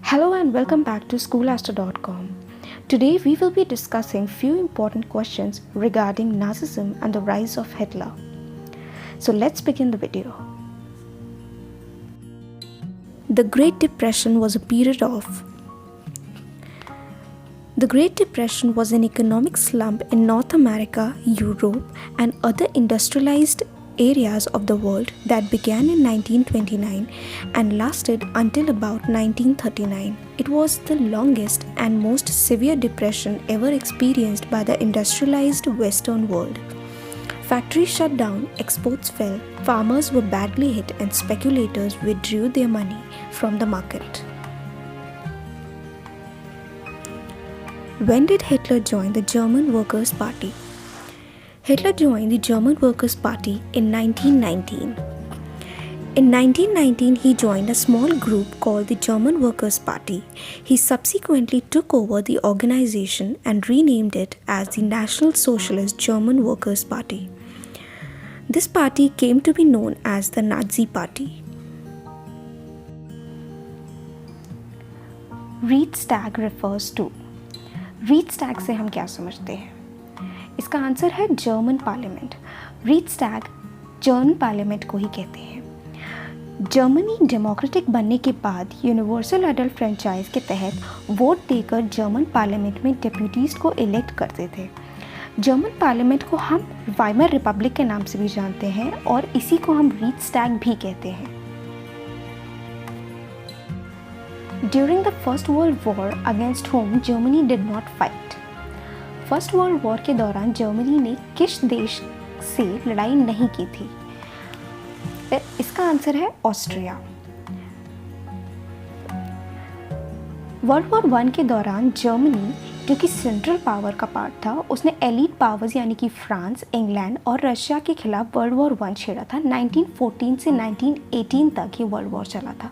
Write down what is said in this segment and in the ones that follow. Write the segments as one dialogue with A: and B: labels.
A: Hello and welcome back to schoolaster.com. Today we will be discussing few important questions regarding Nazism and the rise of Hitler. So let's begin the video. The Great Depression was a period of The Great Depression was an economic slump in North America, Europe, and other industrialized areas of the world that began in 1929 and lasted until about 1939. It was the longest and most severe depression ever experienced by the industrialized Western world. Factories shut down, exports fell, farmers were badly hit, and speculators withdrew their money from the market. When did Hitler join the German Workers' Party? Hitler joined the German Workers' Party in 1919. In 1919, he joined a small group called the German Workers' Party. He subsequently took over the organization and renamed it as the National Socialist German Workers' Party. This party came to be known as the Nazi Party. Reichstag refers to Reichstag से हम क्या समझते हैं? इसका answer है German parliament. Reichstag German parliament को ही कहते हैं। जर्मनी डेमोक्रेटिक बनने के बाद यूनिवर्सल एडल्ट फ्रेंचाइज के तहत वोट देकर जर्मन पार्लियामेंट में डेप्यूटीज को इलेक्ट करते थे। जर्मन पार्लियामेंट को हम वाइमर रिपब्लिक के नाम से भी जानते हैं और इसी को हम रीचस्टैग भी कहते हैं। During the First World War, against whom Germany did not fight. First world war के दौरान जर्मनी ने किस देश से लड़ाई नहीं की थी? इसका आंसर है ऑस्ट्रिया। वर्ल्ड वॉर वन के दौरान जर्मनी, जो कि सेंट्रल पावर का पार्ट था, उसने एलीट पावर्स यानी कि फ्रांस, इंग्लैंड और रशिया के खिलाफ वर्ल्ड वॉर वन छेड़ा था। 1914 से 1918 तक ये वर्ल्ड वॉर चला था,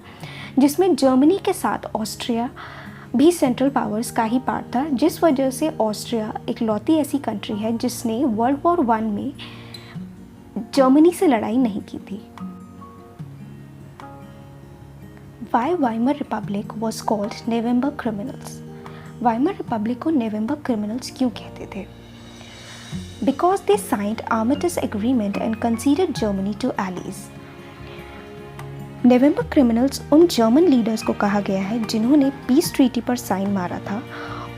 A: जिसमें जर्मनी के साथ ऑस्ट्रिया भी सेंट्रल पावर्स का ही पार्ट था, जिस वजह से ऑस्ट्रिया इकलौती ऐसी कंट्री है जिसने वर्ल्ड वॉर वन में जर्मनी से लड़ाई नहीं की थी। Why Weimar Republic was called November Criminals? Weimar Republic को नवंबर क्रिमिनल्स क्यों कहते थे? Because they signed Armistice Agreement and considered Germany to allies. November criminals उन जर्मन लीडर्स को कहा गया है जिन्होंने पीस ट्रीटी पर साइन मारा था,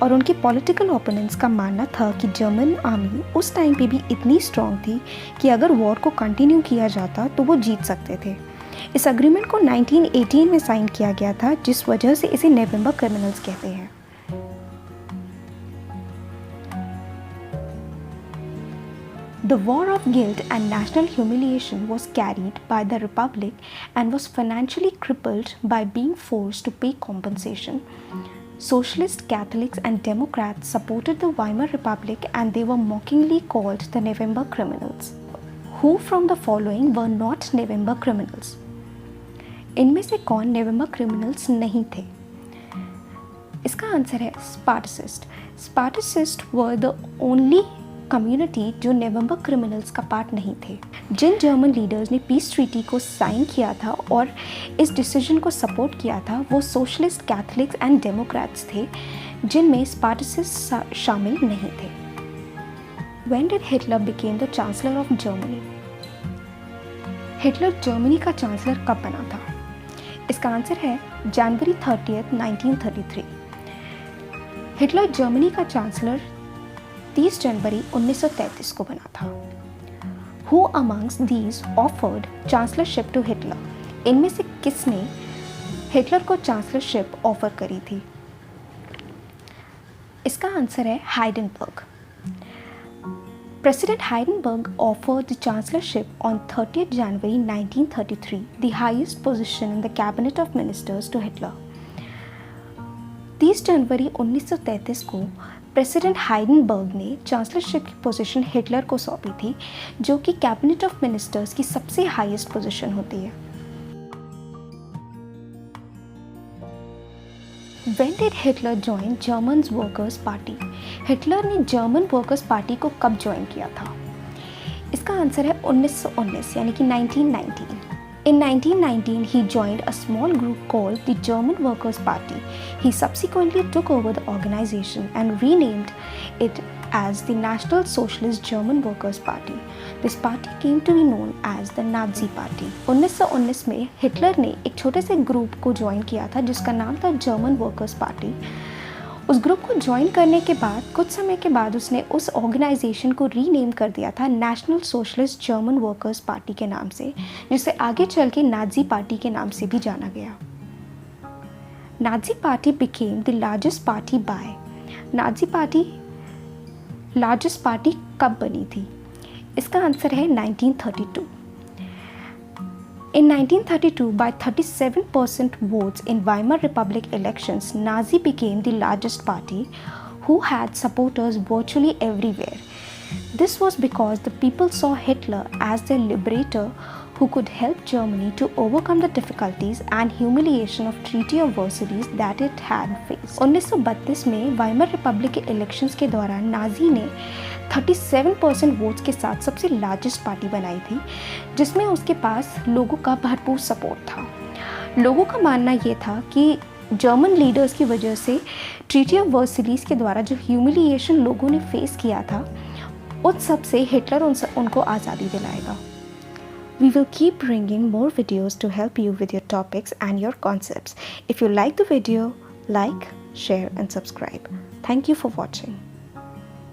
A: और उनके पॉलिटिकल ओपोनेंट्स का मानना था कि जर्मन आर्मी उस टाइम पे भी इतनी स्ट्रॉन्ग थी कि अगर वॉर को कंटिन्यू किया जाता तो वो जीत सकते थे। इस अग्रीमेंट को 1918 में साइन किया गया था, जिस वजह से इसे नवंबर क्रिमिनल्स कहते हैं। The war of guilt and national humiliation was carried by the Republic and was financially crippled by being forced to pay compensation. Socialists, Catholics and Democrats supported the Weimar Republic and they were mockingly called the November Criminals. Who from the following were not November Criminals? इनमें से कौन नवंबर criminals नहीं थे? इसका answer है स्पार्टसिस्ट। स्पार्टसिस्ट were the only community जो नवंबर criminals का part नहीं थे। जिन जर्मन लीडर्स ने पीस ट्रीटी को साइन किया था और इस डिसीजन को सपोर्ट किया था, वो सोशलिस्ट, कैथलिक्स एंड डेमोक्रेट्स थे, जिनमें स्पार्टसिस्ट शामिल नहीं थे। When did Hitler became the Chancellor of Germany? Hitler Germany का चांसलर कब बना था? इसका आंसर है जनवरी 30, 1933। हिटलर जर्मनी का चांसलर 30 जनवरी 1933 को बना था। Who amongst these offered chancellorship to Hitler? इनमें से किसने हिटलर को चांसलरशिप ऑफर करी थी? इसका आंसर है हाइडेनबर्ग। President Hindenburg offered the chancellorship on 30th January 1933, the highest position in the cabinet of ministers, to Hitler. 30 जनवरी 1933 को प्रेसिडेंट हाइडेनबर्ग ने चांसलरशिप की पोजीशन हिटलर को सौंपी थी, जो कि कैबिनेट ऑफ मिनिस्टर्स की सबसे हाईएस्ट पोजीशन होती है। When did Hitler join German Workers' Party? Hitler ने जर्मन वर्कर्स पार्टी को कब ज्वाइन किया था? इसका आंसर है 1919 यानी कि 1919। In 1919, he joined a small group called the German Workers' Party. He subsequently took over the organization and renamed it as the National Socialist German Workers' Party. This party came to be known as the Nazi Party. 1919 में Hitler ने एक छोटे से group को join किया था जिसका नाम था जर्मन वर्कर्स पार्टी। उस ग्रुप को ज्वाइन करने के बाद कुछ समय के बाद उसने उस ऑर्गेनाइजेशन को रीनेम कर दिया था national socialist German workers party के नाम से, जिसे आगे चल के नाजी पार्टी के नाम से भी जाना गया। Nazi party became the largest party by. Nazi party largest party कब बनी थी? इसका आंसर है 1932। In 1932, by 37% votes in Weimar Republic elections, Nazi became the largest party who had supporters virtually everywhere. This was because the people saw Hitler as their liberator who could help Germany to overcome the difficulties and humiliation of Treaty of Versailles that it had faced. 1932 में Weimar Republic के elections के दौरान Nazi ने 37% votes के साथ सबसे largest party बनाई थी, जिसमें उसके पास लोगों का भरपूर सपोर्ट था। लोगों का मानना ये था कि जर्मन लीडर्स की वजह से ट्रीटी ऑफ वर्सिलीज के द्वारा जो ह्यूमिलिएशन लोगों ने फेस किया था, उन सब से हिटलर उनको आज़ादी दिलाएगा। We will keep bringing more videos to help you with your topics and your concepts. If you like the video, like, share and subscribe. Thank you for watching.